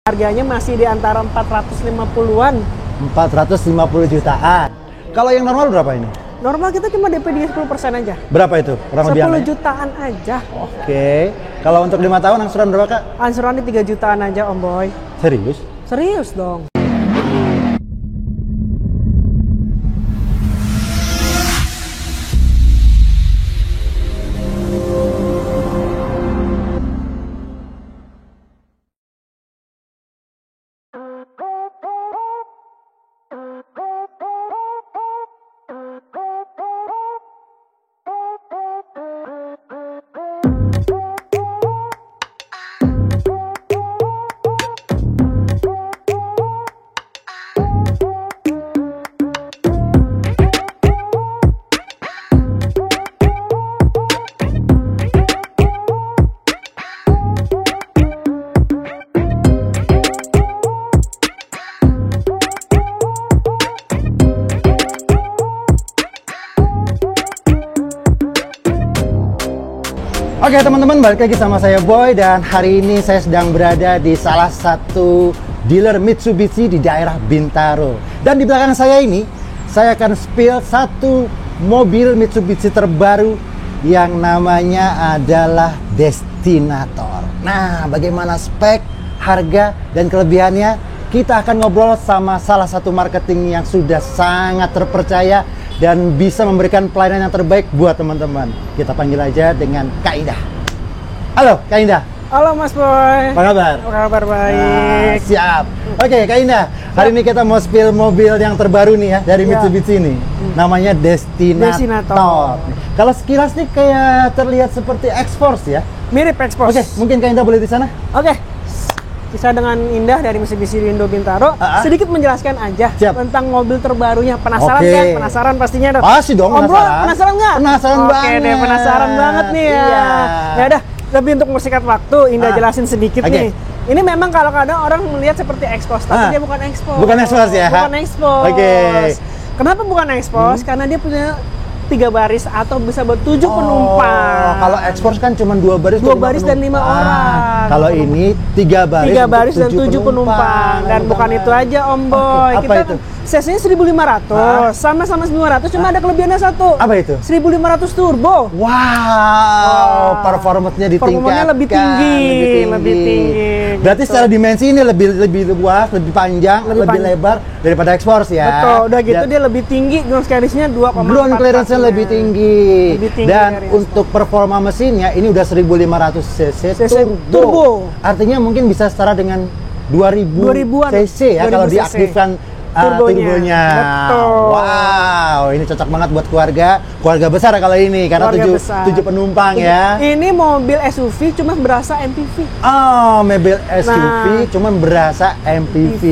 Harganya masih di antara 450-an. 450 jutaan. Kalau yang normal berapa ini? Normal kita cuma DP dia 10% aja. Berapa itu? Kurang lebih 10 jutaan aja. Oke. Kalau untuk 5 tahun angsuran berapa, Kak? Angsurannya 3 jutaan aja, Om Boy. Serius? Serius dong. Oke teman-teman, balik lagi sama saya Boy, dan hari ini saya sedang berada di salah satu dealer Mitsubishi di daerah Bintaro. Dan di belakang saya ini, saya akan spill satu mobil Mitsubishi terbaru yang namanya adalah Destinator. Nah, bagaimana spek, harga, dan kelebihannya? Kita akan ngobrol sama salah satu marketing yang sudah sangat terpercaya dan bisa memberikan pelayanan yang terbaik buat teman-teman. Kita panggil aja dengan Kak Indah. Halo, Kak Indah. Halo Mas Boy. Apa kabar? Apa kabar, baik. Siap. Oke, Kak Indah. Hari ini kita mau spill mobil yang terbaru nih ya dari Mitsubishi ini. Namanya Destinator. Kalau sekilas nih kayak terlihat seperti X-Force ya. Mirip X-Force. Oke, mungkin Kak Indah boleh di sana? Oke. Kisah dengan Indah dari Mitsubishi Indo Bintaro sedikit menjelaskan aja tentang mobil terbarunya. Penasaran kan? Penasaran pastinya dong. Pasti dong, penasaran. Penasaran nggak? Penasaran banget. Oke deh, penasaran banget nih ya. Iya. Ya udah, lebih untuk mempersingkat waktu, Indah jelasin sedikit nih. Ini memang kalau kadang orang melihat seperti X-Force, tapi dia bukan X-Force. Bukan X-Force ya? Bukan X-Force. Oke. Kenapa bukan X-Force? Karena dia punya 3 baris atau bisa buat 7 penumpang. Kalau X-Force kan cuma 2 baris, 2 baris dan 5 orang. Kalau ini 3 baris, 3 baris dan 7 penumpang. Dan bukan itu aja Om Boy. Apa kita itu? Cc-nya 1500, sama-sama 1500, cuma ada kelebihannya satu. Apa itu? 1500 turbo. Wow, performanya ditingkatkan. Performanya lebih tinggi. Berarti secara dimensi ini lebih luas, lebih panjang, lebih lebar daripada X-Force ya. Betul, udah gitu dia lebih tinggi, ground clearance-nya 2,4. Ground clearance-nya lebih tinggi. Dan dari untuk performa mesinnya ini udah 1500 cc turbo. Artinya mungkin bisa setara dengan 2000 cc ya kalau diaktifkan turbonya. Betul. Wow, ini cocok banget buat keluarga besar kalau ini karena 7 penumpang ya. Ini mobil SUV cuma berasa MPV. Oh, mobil SUV cuma berasa MPV.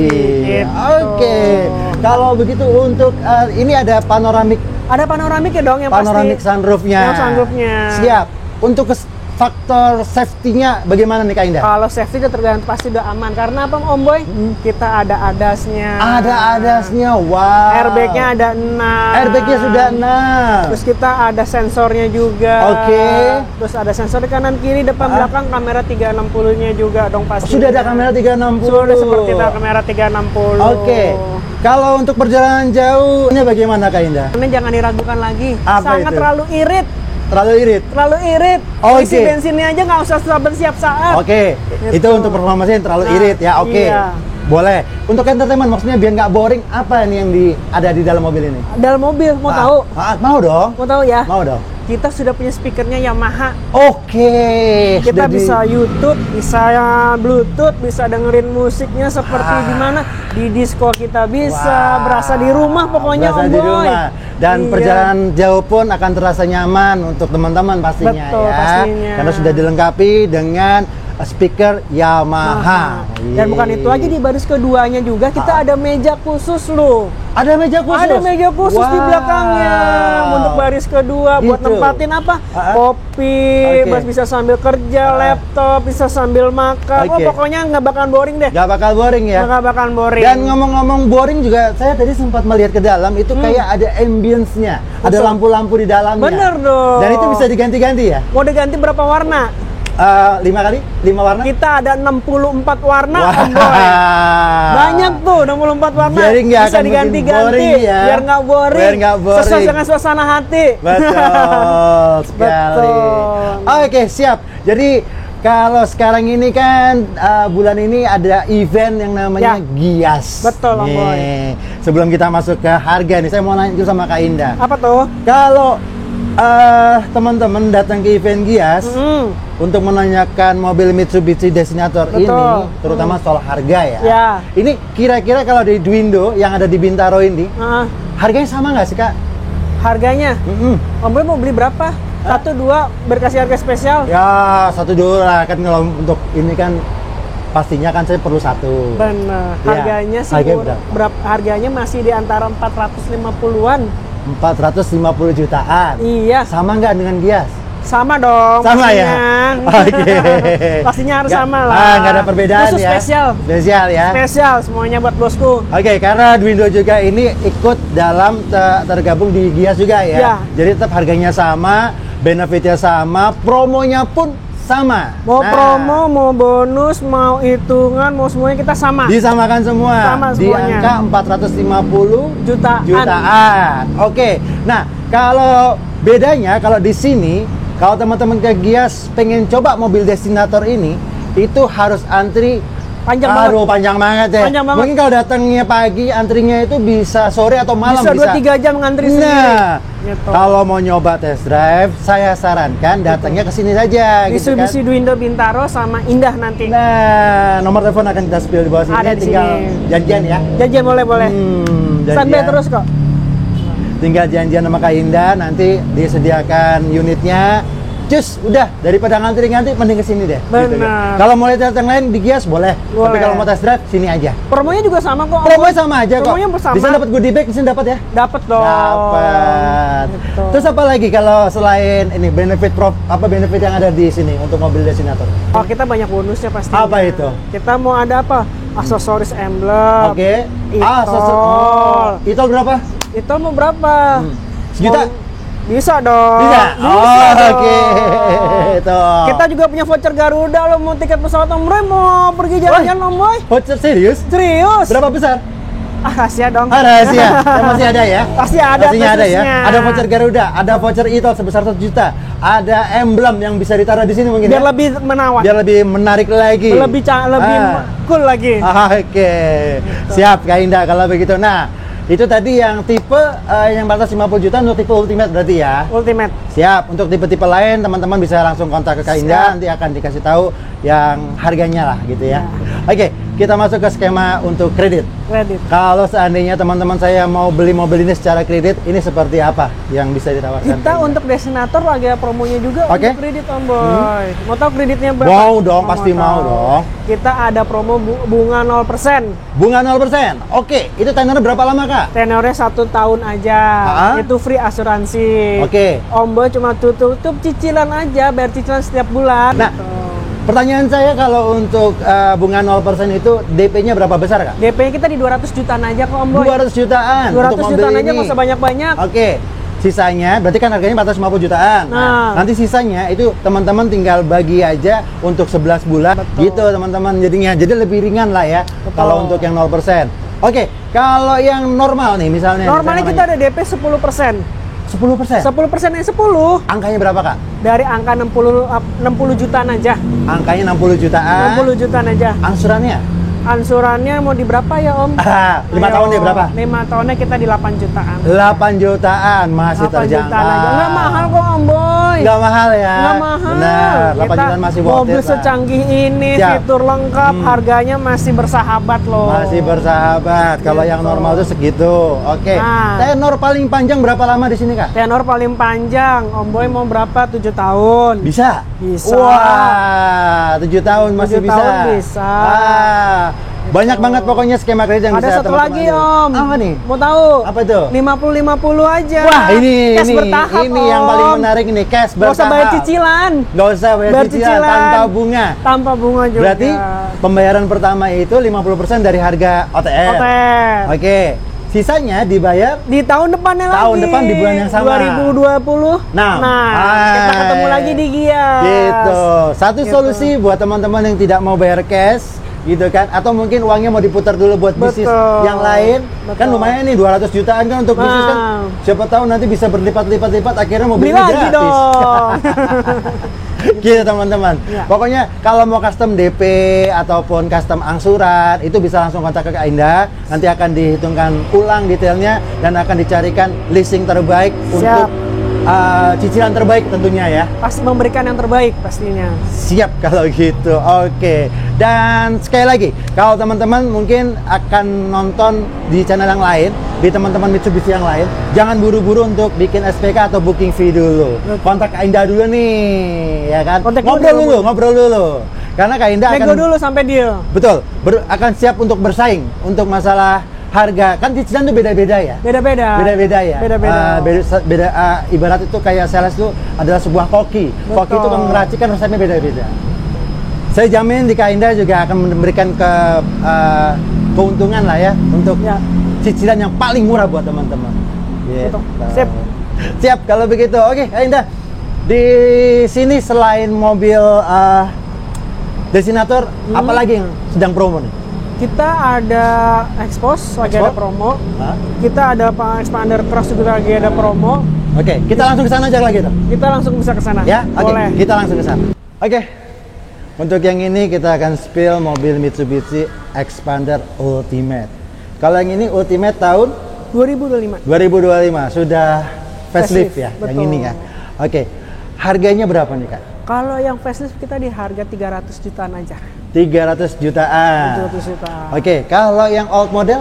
Gitu. Oke. Kalau begitu untuk ini ada panoramik. Ada panoramik ya dong yang panoramik pasti. Sunroofnya. Yang sunroofnya. Siap. Untuk faktor safety-nya bagaimana nih Kak Indah? Kalau safety udah tergantung pasti udah aman. Karena apa Om Boy? Kita ada ADAS-nya. Ada ADAS-nya, wow. Airbag-nya ada 6. Airbag-nya sudah 6. Terus kita ada sensornya juga. Oke. Terus ada sensor di kanan kiri, depan belakang, kamera 360-nya juga dong pasti. Sudah ada kamera 360. Sudah seperti itu kamera 360. Oke. Kalau untuk perjalanan jauh, ini bagaimana Kak Indah? Ini jangan diragukan lagi. Apa Sangat itu? terlalu irit. Terlalu irit? Terlalu irit. Isi Oke. bensinnya aja nggak usah bersiap saat. Oke. Itu untuk performa mesin terlalu irit ya. Oke. Iya. Boleh. Untuk entertainment maksudnya biar nggak boring, apa ini yang ada di dalam mobil ini? Dalam mobil, mau tahu? Mau dong. Mau tahu ya? Mau dong. Kita sudah punya speakernya Yamaha. Oke. Kita bisa YouTube, bisa Bluetooth, bisa dengerin musiknya seperti di mana di disco kita bisa, berasa di rumah pokoknya berasa Om di Boy. rumah. Dan perjalanan jauh pun akan terasa nyaman untuk teman-teman pastinya. Betul, ya. pastinya. Karena sudah dilengkapi dengan speaker Yamaha. Dan bukan itu aja, di baris keduanya juga kita ada meja khusus loh. Ada meja khusus? Ada meja khusus di belakangnya untuk baris kedua buat Gitu. nempatin apa? Kopi, bisa sambil kerja, laptop, bisa sambil makan. Oh, pokoknya nggak bakal boring deh. Nggak bakal boring ya? Nggak bakal boring. Dan ngomong-ngomong boring juga, saya tadi sempat melihat ke dalam itu kayak ada ambience-nya. Ada lampu-lampu di dalamnya. Bener dong. Dan itu bisa diganti-ganti ya? Mau diganti berapa warna? 5 warna? Kita ada 64 warna, Wah. Om Boy. Banyak tuh 64 warna. Jadi nggak bisa akan diganti-ganti boring ya. biar nggak boring. Biar nggak boring. Sesuai dengan suasana hati. Betul sekali. Betul. Oke, siap. Jadi kalau sekarang ini kan bulan ini ada event yang namanya Ya. Gias. Betul, Om Boy. Nih, sebelum kita masuk ke harga nih, saya mau nanya dulu sama Kak Indah. Apa tuh? Kalau teman-teman datang ke event Gias untuk menanyakan mobil Mitsubishi Destinator Betul. ini, terutama soal harga ya. Ya. Ini kira-kira kalau di Dwindo yang ada di Bintaro ini, harganya sama nggak sih Kak? Harganya? Om Boy mau beli berapa? 1, 2, berkasih harga spesial? Ya 1 dulu lah, kan kalau untuk ini kan pastinya kan saya perlu 1. Benar. Ya. Harganya sih Harganya berapa? harganya masih di antara 450-an. 450 jutaan. Iya. Sama nggak dengan Gias? Sama dong. Sama ya? pastinya. Oke. Pastinya harus Nggak- sama lah. nggak ada perbedaan Khusus ya? spesial. Spesial ya? Spesial semuanya buat bosku. Oke, karena Dwindo juga ini ikut dalam tergabung di Gias juga ya? Ya. Jadi tetap harganya sama, benefitnya sama, promonya pun sama. Mau Nah, promo, mau bonus, mau hitungan, mau semuanya kita sama. disamakan semua. Sama Di semuanya. angka 450 Jutaan. jutaan. Oke. Nah, kalau bedanya kalau di sini, kalau teman-teman ke Gias pengen coba mobil Destinator ini, itu harus antri Panjang Aduh, banget. panjang banget ya. Panjang banget. Mungkin kalau datangnya pagi, antrinya itu bisa sore atau malam Bisa 2-3 jam ngantri sendiri. Nah, Gitu. kalau mau nyoba test drive, saya sarankan datangnya ke sini saja gitu kan. Mitsubishi Dwindo Bintaro sama Indah nanti. Nah, nomor telepon akan kita spill di bawah sini. Ada di Tinggal sini. janjian ya. Janjian boleh-boleh. Janjian. Standby terus kok. Tinggal janjian sama Kak Indah, nanti disediakan unitnya. Cus, udah daripada ngantri-ngantri mending kesini deh. Gitu ya. Benar. Kalau mau lihat yang lain di Gias boleh. Tapi Boleh. kalau mau test drive sini aja. Promonya juga sama kok. Om Promonya Boy. sama aja kok. Promonya bersama. Di sana dapat goodie bag, di sini dapat ya? Dapat dong. Dapat. Gitu. Terus apa lagi kalau selain ini benefit yang ada di sini untuk mobil Destinator? Oh, kita banyak bonusnya pasti. Apa itu? Kita mau ada apa? Aksesoris emblem. Oke. Itol. Itol berapa? Itu mau berapa? Sejuta? Bisa dong. Bisa? dong. Oke. Tuh. Kita juga punya voucher Garuda lo mau tiket pesawat Om Boy mau pergi jalan-jalan Om Boy. Voucher serius? Serius? Berapa besar? Rahasia dong. Rahasia. Ya, masih ada ya? Pasti ada. Pastinya ada ya. khususnya. Ada voucher Garuda, ada voucher Itol sebesar 1 juta. Ada emblem yang bisa ditaruh di sini mungkin Biar ya? lebih menawan. Biar lebih menarik lagi. lebih cool lagi. Oke. Siap Kak Indah kalau begitu. Nah, itu tadi yang tipe yang batas 50 juta untuk tipe ultimate berarti ya. Ultimate. Siap. Untuk tipe-tipe lain teman-teman bisa langsung kontak ke Kak Indah, Siap. nanti akan dikasih tahu yang harganya lah gitu ya. Oke, kita masuk ke skema untuk kredit. Kredit. Kalau seandainya teman-teman saya mau beli mobil ini secara kredit, ini seperti apa yang bisa ditawarkan? Kita untuk Destinator lagi ada promonya juga Oke. untuk kredit Om Boy. Mau tahu kreditnya berapa? Mau dong, Oh, pasti mau tahu. dong. Kita ada promo bunga 0%. Bunga 0%. Oke, itu tenornya berapa lama Kak? Tenornya 1 tahun aja. Itu free asuransi. Oke. Om Boy cuma tutup cicilan aja, bayar cicilan setiap bulan. Nah, Gitu. pertanyaan saya kalau untuk bunga 0% itu DP-nya berapa besar Kak? DP kita di 200 jutaan aja kok Om Boy. 200 jutaan 200 untuk mobil jutaan ini. aja nggak usah banyak-banyak. Oke. Sisanya berarti kan harganya 450 jutaan. Nah. Nanti sisanya itu teman-teman tinggal bagi aja untuk 11 bulan. Betul. Gitu teman-teman jadinya. Jadi lebih ringan lah ya kalau untuk yang 0%. Oke, kalau yang normal nih misalnya. Normalnya kita ada DP 10%. 10%. 10% yang 10 Angkanya berapa Kak? dari angka 60 jutaan aja. Angkanya 60 jutaan. 60 jutaan aja. Angsurannya? Ansurannya mau di berapa ya Om? 5 tahun deh berapa? 5 tahunnya kita di 8 jutaan. 8 jutaan masih 8 terjangkau. jutaan aja. Nggak mahal kok Om Boy. Nggak mahal ya. Nggak mahal. Benar, 8 Kita jutaan masih worth mobil it lah. secanggih ini, Siap. fitur lengkap, harganya masih bersahabat loh. Masih bersahabat. Kalau yang Gitu. normal itu segitu. Oke. Nah. Tenor paling panjang berapa lama di sini Kak? Tenor paling panjang, Om Boy mau berapa? 7 tahun. Bisa. Bisa. Wah, 7 tahun masih 7 bisa. tahun bisa. Banyak banget pokoknya skema kredit yang bisa Ada satu teman-teman lagi ambil. Om. Apa nih? Mau tahu? Apa itu? 50-50 aja. Wah, Cash ini bertahap, ini yang Om. paling menarik ini, cash Nggak usah bertahap. bayar cicilan. Nggak usah bayar cicilan tanpa bunga. Tanpa bunga juga. Berarti pembayaran pertama itu 50% dari harga OTR. OTR. Oke. Sisanya dibayar di tahun depannya lagi. Tahun depan di bulan yang sama. 2020. Nah, kita ketemu lagi di Gias. Gitu. Satu solusi buat teman-teman yang tidak mau bayar cash, gitu kan? Atau mungkin uangnya mau diputar dulu buat bisnis yang lain. Kan lumayan nih 200 jutaan kan untuk bisnis kan. Siapa tahu nanti bisa berlipat-lipat akhirnya mau beli lagi gratis. Dong. Gitu teman-teman. Ya. Pokoknya kalau mau custom DP ataupun custom angsuran itu bisa langsung kontak ke Kak Indah. Nanti akan dihitungkan ulang detailnya dan akan dicarikan leasing terbaik untuk cicilan terbaik tentunya ya. Pasti memberikan yang terbaik pastinya. Siap kalau gitu. Oke. Dan sekali lagi, kalau teman-teman mungkin akan nonton di channel yang lain, di teman-teman Mitsubishi yang lain, jangan buru-buru untuk bikin SPK atau booking fee dulu. Kontak Kak Indah dulu nih, ya kan? Ngobrol dulu. Karena Kak Indah akan dulu sampai deal. Betul. Akan siap untuk bersaing untuk masalah harga. Kan cicilan tuh beda-beda ya. Beda-beda ya. Ibarat itu kayak sales itu adalah sebuah koki. Betul. Koki itu kalau ngeracik kan rasanya beda-beda. Saya jamin di Kak Indah juga akan memberikan keuntungan lah ya untuk cicilan yang paling murah buat teman-teman. Gitu. Siap kalau begitu. Oke, Kak Indah. Di sini selain mobil Destinator, apa lagi yang sedang promo nih? Kita ada Expos lagi ada promo. Kita ada Expander Cross juga lagi ada promo. Oke, kita langsung ke sana aja lagi tuh. Kita langsung bisa ke sana. Ya, boleh. Kita langsung ke sana. Oke. Untuk yang ini kita akan spill mobil Mitsubishi Expander Ultimate. Kalau yang ini Ultimate tahun 2025. Sudah facelift ya, betul. Yang ini kan. Oke. Harganya berapa nih, Kak? Kalau yang facelift kita di harga 300 jutaan aja. 300 jutaan. 300 jutaan. Oke, kalau yang old model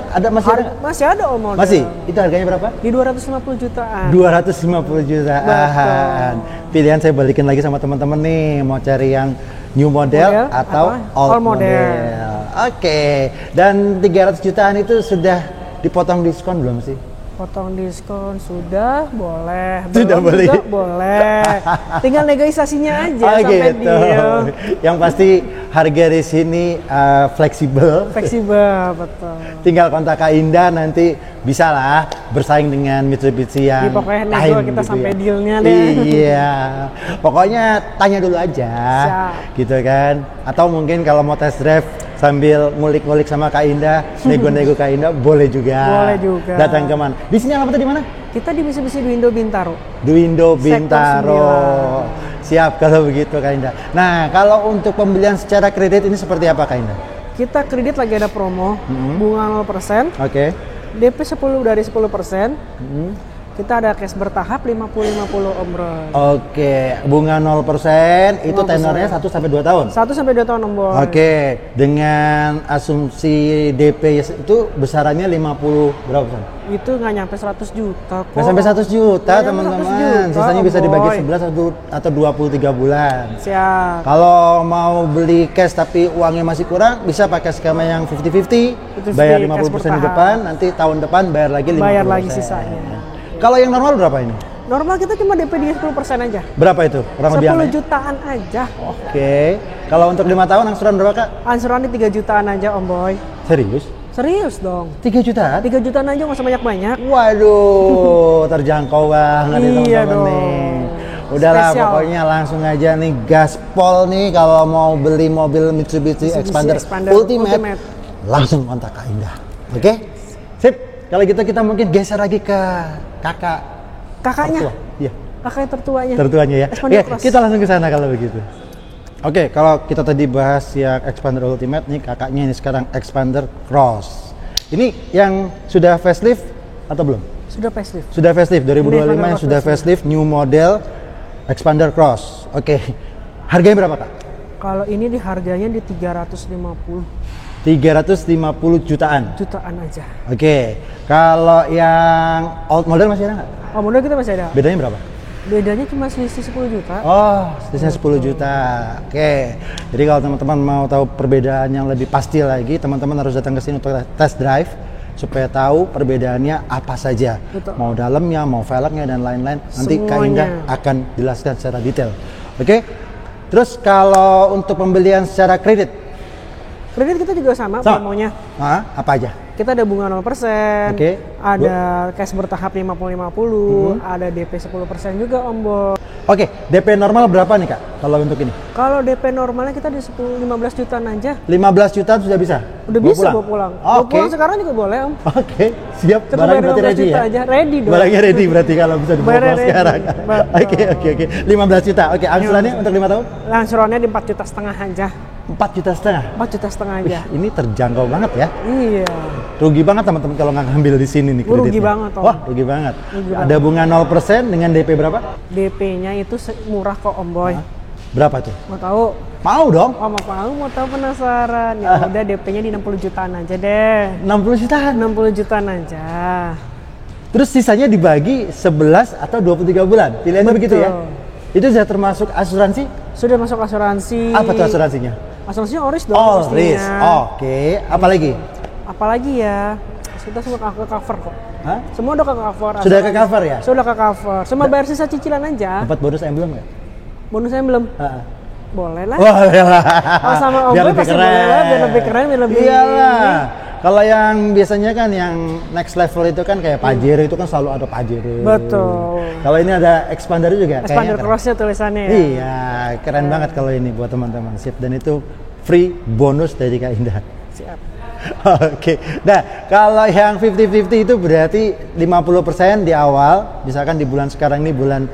masih ada old model. Masih? Itu harganya berapa? Di 250 jutaan. 250 jutaan. Betul. Pilihan saya balikin lagi sama teman-teman nih, mau cari yang new model atau old model. Oke. Dan 300 jutaan itu sudah dipotong diskon belum sih? Potong diskon sudah boleh. Sudah boleh. Boleh. Tinggal negosiasinya aja sampai gitu. deal. Yang pasti harga di sini fleksibel. Fleksibel, betul. Tinggal kontak Kak Indah nanti bisa lah bersaing dengan Mitsubishi yang pokoknya lain kita gitu sampai ya. dealnya deh. Iya. Pokoknya tanya dulu aja. Siap. Gitu kan. Atau mungkin kalau mau test drive sambil ngulik-ngulik sama Kak Indah, nego-nego Kak Indah boleh juga. Boleh juga. Datang ke mana? Di sini alamatnya di mana? Kita di Mitsubishi Duindo Bintaro. Duindo Bintaro. Siap kalau begitu Kak Indah. Nah, kalau untuk pembelian secara kredit ini seperti apa Kak Indah? Kita kredit lagi ada promo, bunga 0%. Oke. DP 10 dari 10%. Kita ada cash bertahap 50-50 Om Bro. Oke, bunga 0%, itu tenornya 1 sampai 2 tahun. 1 sampai 2 tahun Om Boy. Oke, dengan asumsi DP itu besarannya 50 berapa persen? Itu nggak nyampe 100 juta kok. Nggak sampai 100 juta teman-teman. Sisanya bisa dibagi 11 atau 23 bulan. Siap. Kalau mau beli cash tapi uangnya masih kurang, bisa pakai skema yang 50-50, bayar 50% di depan, nanti tahun depan bayar lagi 50%. Bayar lagi sisanya. Kalau yang normal berapa ini? Normal kita cuma DP di 10% aja. Berapa itu? 10 jutaan aja. Oke. Kalau untuk 5 tahun angsuran berapa Kak? Angsuran di 3 jutaan aja Om Boy. Serius? Serius dong. 3 jutaan? 3 jutaan aja nggak usah banyak-banyak. Waduh, terjangkau banget nih teman-teman nih. Udahlah spesial. Pokoknya langsung aja nih gaspol nih kalau mau beli mobil Mitsubishi Expander Ultimate, langsung kontak Kak Indah. Oke? Sip. Kalau gitu kita mungkin geser lagi ke kakaknya. Iya. Kakak tertuanya. Tertuanya ya. Oke, kita langsung ke sana kalau begitu. Oke, kalau kita tadi bahas yang Expander Ultimate nih, kakaknya ini sekarang Expander Cross. Ini yang sudah facelift atau belum? Sudah facelift. Sudah facelift 2025 yang sudah facelift new model Expander Cross. Oke. Harganya berapa, Kak? Kalau ini di harganya di 350 jutaan. Jutaan aja. Oke. Kalau yang old model masih ada nggak? Old model kita masih ada. Bedanya berapa? Bedanya cuma selisih 10 juta. Oh, selisihnya 10 juta. Oke. Jadi kalau teman-teman mau tahu perbedaan yang lebih pasti lagi, teman-teman harus datang ke sini untuk test drive supaya tahu perbedaannya apa saja. Betul. Mau dalamnya, mau velgnya dan lain-lain. Nanti semuanya. Kak Indah akan jelaskan secara detail. Oke. Terus kalau untuk pembelian secara kredit? Kredit kita juga sama promonya. Apa aja? Kita ada bunga 0%, ada cash bertahap 50-50, ada DP 10% juga Om Boy. Oke, DP normal berapa nih Kak kalau untuk ini? Kalau DP normalnya kita di 15 jutaan aja. 15 jutaan sudah bisa? Udah bisa bawa pulang. Bawa pulang sekarang juga boleh Om. Oke, siap. Barang berarti ready ya? Aja. Ready dong. Barangnya ready berarti kalau bisa dibawa pulang sekarang. Oke. 15 juta. Oke, angsurannya untuk 5 tahun? Angsurannya di 4,5 juta aja. 4,5 juta? 4,5 juta aja. Wih, ini terjangkau banget ya. Iya. Rugi banget teman-teman kalau nggak ngambil di sini nih kreditnya. Rugi banget Om. Wah, rugi banget. Ada bunga 0% dengan DP berapa? DP-nya itu murah kok Om Boy. Berapa tuh? Mau tahu? Mau dong. Oh, mau tahu penasaran. Ya udah DP-nya di 60 jutaan aja deh. 60 jutaan? 60 jutaan aja. Terus sisanya dibagi 11 atau 23 bulan. Pilihannya begitu ya? Itu sudah termasuk asuransi? Sudah masuk asuransi. Apa tuh asuransinya? Asuransinya Oris dong. Oris. Oke. Apalagi? Apalagi ya? Kita semua ke cover kok. Hah? Semua udah ke cover. Sudah ke cover ya? Sudah ke cover. Cuma bayar sisa cicilan aja. Dapat bonus emblem nggak? Bonusnya belum? Boleh lah. Boleh lah. Oh, sama Om Boy pasti boleh lah, biar lebih keren, biar lebih. Iyalah. Kalau yang biasanya kan yang next level itu kan kayak Pajero itu kan selalu ada Pajero. Betul. Kalau ini ada expander juga. Expander cross-nya tulisannya ya. Iya, keren banget kalau ini buat teman-teman. Sip, dan itu free bonus dari Kak Indah. Siap. Oke. Nah, kalau yang 50-50 itu berarti 50% di awal, misalkan di bulan sekarang ini bulan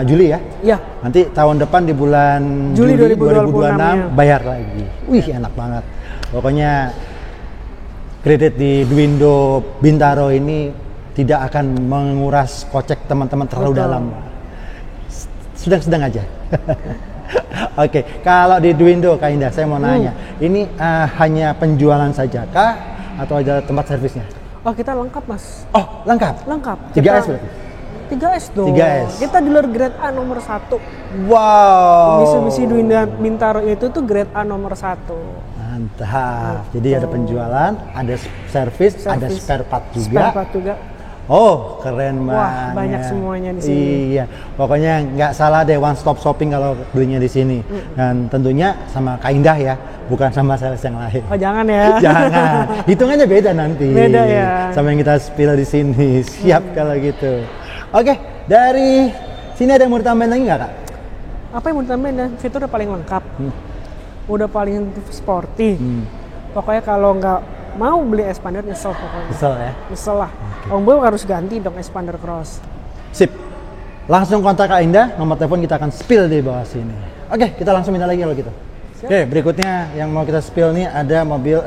Juli ya? Iya. Nanti tahun depan di bulan Juli 2026 bayar lagi. Wih, enak banget. Pokoknya kredit di Dwindo Bintaro ini tidak akan menguras kocek teman-teman terlalu dalam. Sedang-sedang aja. Oke, kalau di Dwindo Kak Indah, saya mau nanya, ini hanya penjualan saja kah atau ada tempat servisnya? Oh, kita lengkap Mas. Oh, lengkap? Lengkap. 3S berarti? 3S dong. 3S. Kita dealer grade A nomor 1. Wow. Mitsubishi Dwindo Bintaro itu tuh grade A nomor 1. Mantap. Jadi ada penjualan, ada servis, ada spare part juga. Spare part juga. Oh, keren banget. Wah, banyak semuanya di sini. Iya, pokoknya nggak salah deh one stop shopping kalau belinya di sini. Dan tentunya sama Kak Indah ya, bukan sama sales yang lain. Oh, jangan ya. Jangan. Hitungannya beda nanti. Beda ya. Sama yang kita spill di sini. Siap kalau gitu. Oke, dari sini ada yang mau ditambahin lagi nggak Kak? Apa yang mau ditambahin? Fitur udah paling lengkap. Udah paling sporty. Pokoknya kalau nggak mau beli expander nyesel pokoknya. Nyesel ya? Nyesel lah. Om Boy harus ganti dong expander cross. Sip. Langsung kontak Kak Indah, nomor telepon kita akan spill di bawah sini. Oke, kita langsung minta lagi kalau gitu. Siap. Oke, berikutnya yang mau kita spill nih ada mobil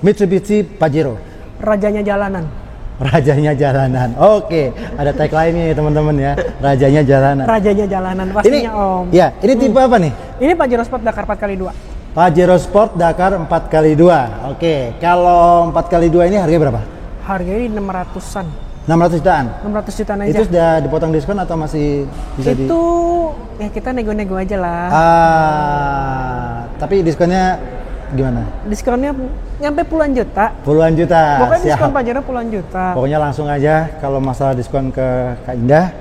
Mitsubishi Pajero. Rajanya jalanan. Rajanya jalanan. Oke, ada tagline-nya ya teman-teman ya. Rajanya jalanan. Rajanya jalanan pastinya ini, Om. Ya, ini tipe apa nih? Ini Pajero Sport Dakar 4x2. Pajero Sport Dakar 4x2. Oke, kalau 4x2 ini harganya berapa? Harganya 600-an. 600 jutaan? 600 jutaan aja. Itu sudah dipotong diskon atau masih bisa Itu ya kita nego-nego aja lah. Tapi diskonnya gimana? Diskonnya nyampe puluhan juta. Puluhan juta. Pokoknya siap. diskon Pajero puluhan juta. Pokoknya langsung aja kalau masalah diskon ke Kak Indah,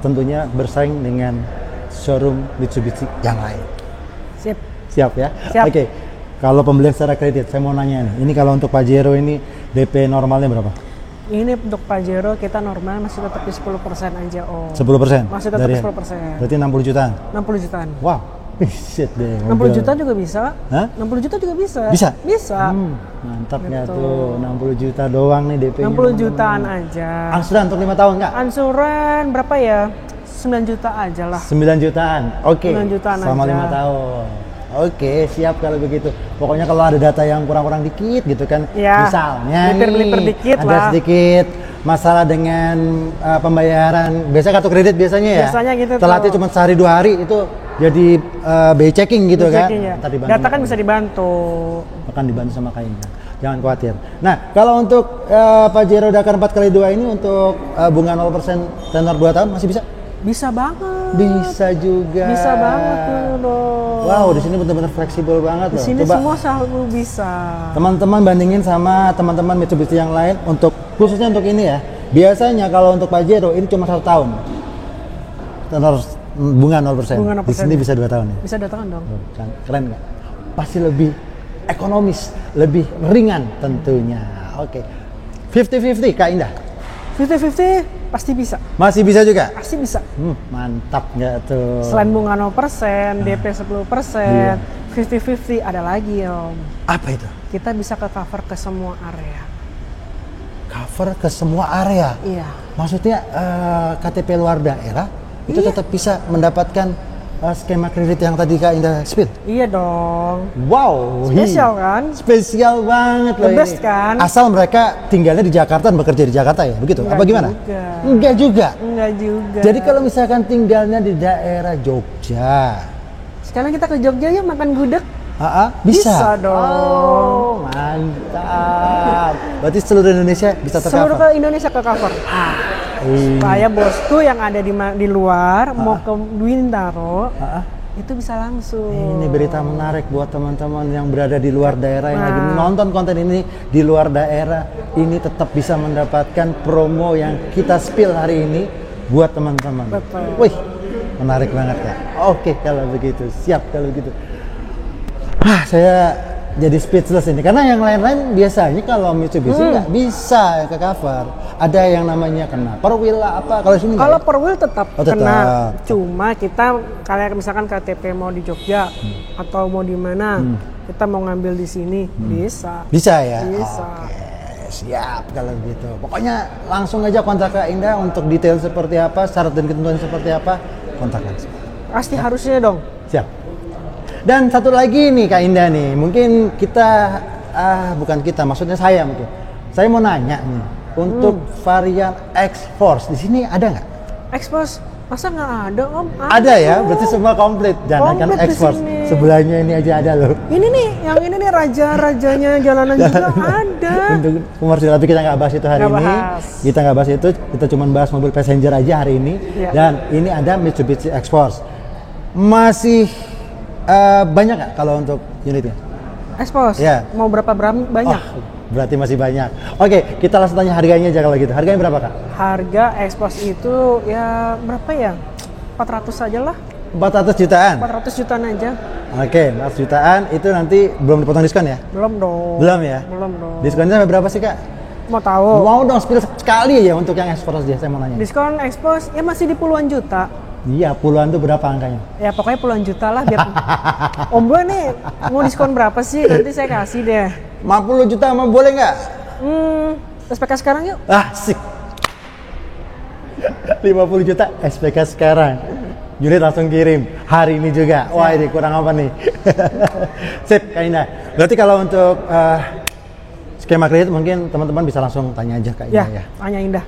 tentunya bersaing dengan showroom Mitsubishi yang lain. Sip. Siap ya? Siap. Oke. Kalau pembelian secara kredit, saya mau nanya nih. Ini kalau untuk Pajero ini DP normalnya berapa? Ini untuk Pajero kita normal masih tetap di 10% aja Om. 10%? Masih tetap di 10%. Berarti 60 jutaan? 60 jutaan. Wow. Shit deh. 60 juta juga bisa. Hah? 60 juta juga bisa. Bisa? Bisa. Mantap nggak tuh, 60 juta doang nih DP-nya. 60 jutaan aja. Angsuran untuk 5 tahun nggak? Angsuran berapa ya? 9 juta aja lah. 9 jutaan. Oke. 9 jutaan selama aja. 5 tahun. Oke, siap kalau begitu. Pokoknya kalau ada data yang kurang-kurang dikit gitu kan, ya, misalnya melipir dikit ada lah. sedikit masalah dengan pembayaran, biasanya kartu kredit biasanya ya. Biasanya gitu. Telatnya cuma sehari 2 hari itu jadi BI checking gitu kan. Ya. Dibantu, data kan bisa dibantu. Akan dibantu sama Kak-Indah. Jangan khawatir. Nah, kalau untuk Pajero Dakar 4x2 ini untuk bunga 0% tenor 2 tahun masih bisa? Bisa banget. Bisa juga. Bisa banget loh. Wow, di sini benar-benar fleksibel banget loh. Di sini Coba semua selalu bisa. teman-teman bandingin sama teman-teman Mitsubishi yang lain untuk khususnya untuk ini ya. Biasanya kalau untuk Pajero ini cuma 1 tahun. Tenor bunga 0%. Bunga 0%. Di sini bisa 2 tahun ya. Bisa datang dong. Keren nggak? Pasti lebih ekonomis, lebih ringan tentunya. Oke. 50-50 Kak Indah? 50-50 pasti bisa. Masih bisa juga? Pasti bisa. Mantap nggak tuh? Selain bunga 0%, DP 10%, 50-50 ada lagi Om. Apa itu? Kita bisa ke cover ke semua area. Cover ke semua area? Iya. Maksudnya KTP luar daerah itu tetap bisa mendapatkan skema kredit yang tadi Kak Indah spill? Iya dong. Wow. Spesial kan? Spesial banget loh ini. The best kan? Asal mereka tinggalnya di Jakarta dan bekerja di Jakarta ya? Begitu? Enggak apa gimana? Juga. Enggak juga? Enggak juga. Jadi kalau misalkan tinggalnya di daerah Jogja. Sekarang kita ke Jogja yuk makan gudeg. Bisa? Bisa dong. Oh, mantap. Berarti seluruh Indonesia bisa tercover? Seluruh Indonesia ke cover. Supaya bosku yang ada di luar mau ke Bintaro itu bisa langsung. Ini berita menarik buat teman-teman yang berada di luar daerah yang lagi nonton konten ini di luar daerah. Ini tetap bisa mendapatkan promo yang kita spill hari ini buat teman-teman. Betul. Wih, menarik banget ya. Oke kalau begitu, siap kalau begitu. Saya jadi speechless ini karena yang lain-lain biasanya kalau Mitsubishi nggak bisa ke cover. Ada yang namanya kena perwheel lah apa. Kalau sini kalau perwheel tetap tetap kena. Cuma kita kayak misalkan KTP mau di Jogja atau mau di mana, kita mau ngambil di sini bisa. Bisa ya. Bisa. Oke, siap kalau gitu. Pokoknya langsung aja kontak Kak Indah untuk detail seperti apa, syarat dan ketentuan seperti apa, kontak langsung. Pasti harusnya dong. Siap. Dan satu lagi nih Kak Indah nih, mungkin kita bukan kita, maksudnya saya mungkin. Saya mau nanya nih, untuk varian X-Force di sini ada nggak? X-Force masa nggak ada Om? Ada ya, berarti semua komplit. Jangan kan X-Force. Sebelahnya ini aja ada loh. Ini nih, yang ini nih raja-rajanya jalanan juga ada. Untuk komersial, tapi kita nggak bahas itu hari ini. Kita nggak bahas itu, kita cuma bahas mobil passenger aja hari ini. Ya. Dan ini ada Mitsubishi X-Force. Masih banyak nggak kalau untuk unitnya? X-Force? Ya. Mau berapa banyak? Berarti masih banyak. Oke, kita langsung tanya harganya aja kalau gitu. Harganya berapa Kak? Harga X-Force itu ya berapa ya? 400 aja lah. 400 jutaan? 400 jutaan aja. Oke, 400 jutaan itu nanti belum dipotong diskon ya? Belum dong. Belum ya? Belum dong. Diskonnya sampai berapa sih Kak? Mau tahu? Mau dong, spill sekali ya untuk yang X-Force aja, saya mau nanya. Diskon X-Force ya masih di puluhan juta. Iya, puluhan tuh berapa angkanya? Ya pokoknya puluhan juta lah biar Om Boy nih mau diskon berapa sih? Nanti saya kasih deh. 50 juta mau boleh nggak? SPK sekarang yuk. Asik. 50 juta SPK sekarang. Unit langsung kirim hari ini juga. Wah ini kurang apa nih? Sip, Kak Indah. Berarti kalau untuk skema kredit mungkin teman-teman bisa langsung tanya aja Kak Indah ya. Tanya Indah.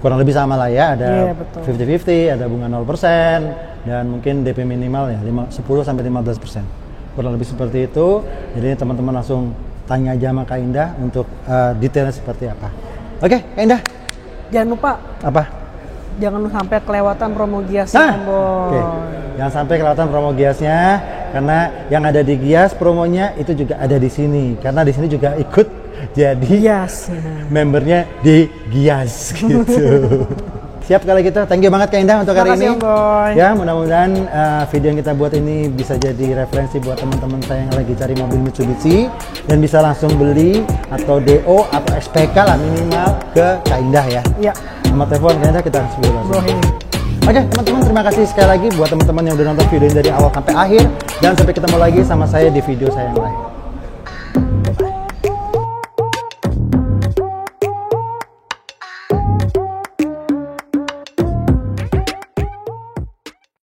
Kurang lebih sama lah ya, ada 50-50, betul. ada bunga 0%, dan mungkin DP minimal ya 10-15%. Kurang lebih seperti itu. Jadi teman-teman langsung tanya aja sama Kak Indah untuk detailnya seperti apa. Oke, Kak Indah. Jangan lupa. Apa? Jangan sampai kelewatan promo Giasnya, Om Boy. Oke. Jangan sampai kelewatan promo Giasnya, karena yang ada di Gias promonya itu juga ada di sini. Karena di sini juga ikut jadi membernya di Gias gitu. Siap kalau gitu, thank you banget Kak Indah untuk hari ini. Ya, mudah-mudahan video yang kita buat ini bisa jadi referensi buat teman-teman saya yang lagi cari mobil Mitsubishi dan bisa langsung beli atau DO atau SPK lah minimal ke Kak Indah ya. Iya. Nomor telepon Kak Indah kita kasih dulu langsung. Oke, teman-teman terima kasih sekali lagi buat teman-teman yang udah nonton video ini dari awal sampai akhir dan sampai ketemu lagi sama saya di video saya yang lain.